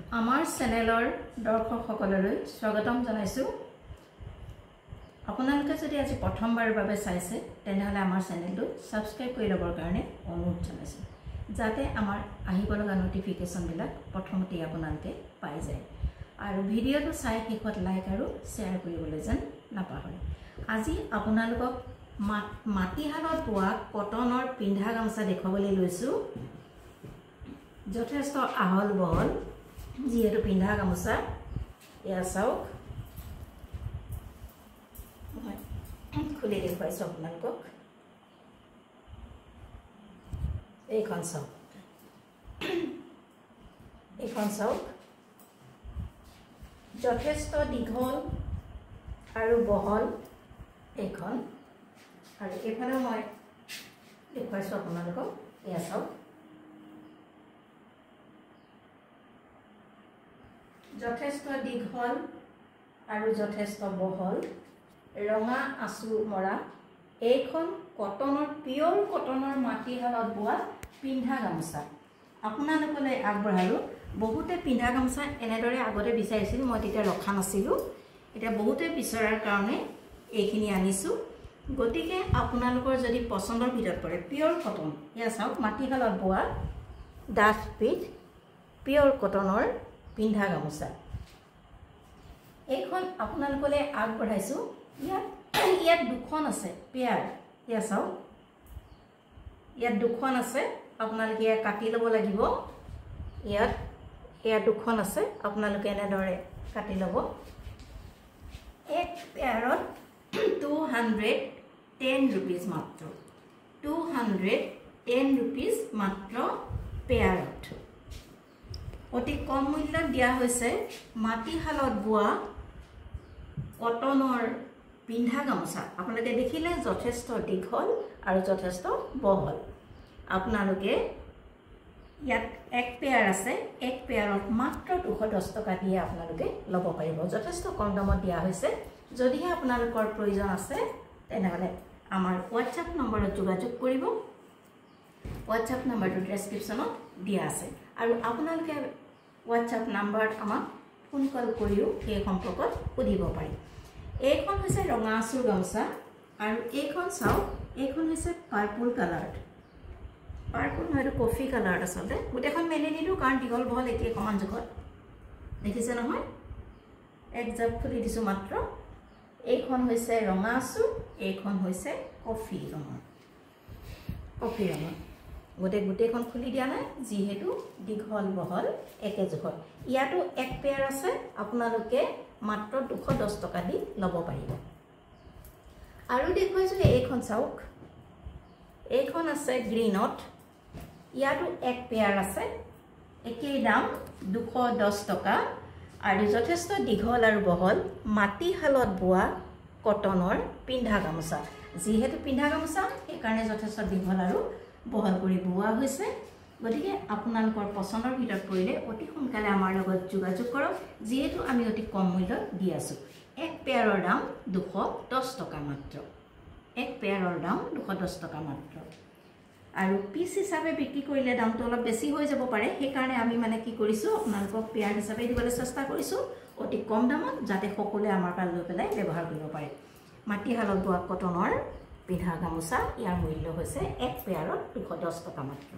আমাৰ চেনেলৰ দৰ্শকসকললৈ স্বাগতম জনাইছো। আপোনালোকে যদি আজি প্ৰথমবাৰৰ বাবে চাইছে তেনেহলে আমাৰ চেনেলটো সাবস্ক্ৰাইব কৰি লবৰ কাৰণে অনুৰোধ জনাইছো, যাতে আমাৰ আহিব লগা নটিফিকেশন বিলাক প্ৰথমতে আপোনালোকে পাই যায়। আৰু ভিডিঅটো চাই শেষত লাইক আৰু শ্বেয়াৰ কৰিবলৈ যেন নাপাহৰে। আজি আপোনালোকক মাটিহালত বোৱা কটনৰ পিন্ধা গামছা দেখাবলৈ লৈছো। যথেষ্ট আহল বহল যিহেতু পিন্ধা গামছা। এয়া চাওক, মই খুলি দেখুৱাইছো আপোনালোকক। এইখন চাওক, এইখন চাওক, যথেষ্ট দীঘল আৰু বহল এইখন। আৰু এইফালেও মই দেখুৱাইছো আপোনালোকক। এয়া চাওক, যথেষ্ট দীঘল আৰু যথেষ্ট বহল, ৰঙা আঁচু মৰা এইখন কটনৰ পিয়ৰ কটনৰ মাটিহালত বোৱা পিন্ধা গামছা আপোনালোকলৈ আগবঢ়ালো। বহুতে পিন্ধা গামছা এনেদৰে আগতে বিচাৰিছিল, মই তেতিয়া ৰখা নাছিলো। এতিয়া বহুতে বিচৰাৰ কাৰণে এইখিনি আনিছো। গতিকে আপোনালোকৰ যদি পছন্দৰ ভিতৰত পৰে পিয়ৰ কটন, এয়া চাওক মাটিহালত বোৱা ডাঠ পিঠ পিয়ৰ কটনৰ পিন্ধা গামছা এইখন আপোনালোকলৈ আগবঢ়াইছো। ইয়াত দুখন আছে পেয়াৰ। এয়া চাওক, ইয়াত দুখন আছে, আপোনালোকে ইয়াত কাটি ল'ব লাগিব। ইয়াত দুখন আছে, আপোনালোকে এনেদৰে কাটি ল'ব। এক পেয়াৰত 210 rupees মাত্ৰ, 210 rupees মাত্ৰ পেয়াৰত। অতি কম মূল্যত দিয়া হৈছে মাটিহালত বোৱা কটনৰ পিন্ধা গামছা। আপোনালোকে দেখিলে যথেষ্ট দীঘল আৰু যথেষ্ট বহল। আপোনালোকে ইয়াত এক পেয়াৰ আছে, এক পেয়াৰত মাত্ৰ 210 টকা দিয়ে আপোনালোকে ল'ব পাৰিব। যথেষ্ট কম দামত দিয়া হৈছে। যদিহে আপোনালোকৰ প্ৰয়োজন আছে তেনেহলে আমাৰ হোৱাটছআপ নম্বৰত যোগাযোগ কৰিব। হোৱাটছআপ নম্বৰটো ডেছক্ৰিপশ্যনত দিয়া আছে। আৰু আপোনালোকে হোৱাটছআপ নম্বৰত আমাক ফোন কল কৰিও এই সম্পৰ্কত সুধিব পাৰি। এইখন হৈছে ৰঙা আঁচুৰ গামছা আৰু এইখন চাওক, এইখন হৈছে পাৰ্পল কালাৰ। পাৰ্পল নহয়, কফি কালাৰ আচলতে। গোটেইখন মেলি নিদিওঁ কাৰণ দীঘল বহল একেই সমান জোখত। দেখিছে নহয়, এক জাপ খুলি দিছোঁ মাত্ৰ। এইখন হৈছে ৰঙা আঁচু, এইখন হৈছে কফি ৰঙৰ। কফি ৰঙৰ গোটেইখন খুলি দিয়া নাই, যিহেতু দীঘল বহল একে জোখত। ইয়াতো এক পেয়াৰ আছে, আপোনালোকে মাত্ৰ 210 টকা দি ল'ব পাৰিব। আৰু দেখুৱাইছো এইখন চাওক, এইখন আছে গ্ৰীণত। ইয়াতো এক পেয়াৰ আছে, একেই দাম 210 টকা। আৰু যথেষ্ট দীঘল আৰু বহল মাটিহালত বোৱা কটনৰ পিন্ধা গামোচা। যিহেতু পিন্ধা গামোচা সেইকাৰণে যথেষ্ট দীঘল আৰু বহল কৰি বোৱা হৈছে। গতিকে আপোনালোকৰ পছন্দৰ ভিতৰত পৰিলে অতি সোনকালে আমাৰ লগত যোগাযোগ কৰক, যিহেতু আমি অতি কম মূল্যত দি আছো। এক পেয়াৰৰ দাম 210 টকা মাত্ৰ। এক পেয়াৰৰ দাম 210 টকা মাত্ৰ। আৰু পিচ হিচাপে বিক্ৰী কৰিলে দামটো অলপ বেছি হৈ যাব পাৰে। সেইকাৰণে আমি কি কৰিছো, আপোনালোকক পেয়াৰ হিচাপে দিবলৈ চেষ্টা কৰিছো অতি কম দামত, যাতে সকলোৱে আমাৰ পৰা লৈ পেলাই ব্যৱহাৰ কৰিব পাৰে। মাটিহালত বোৱা কটনৰ পিন্ধা গামোচা, ইয়াৰ মূল্য হৈছে এক পেয়াৰত 210 টকা মাত্ৰ।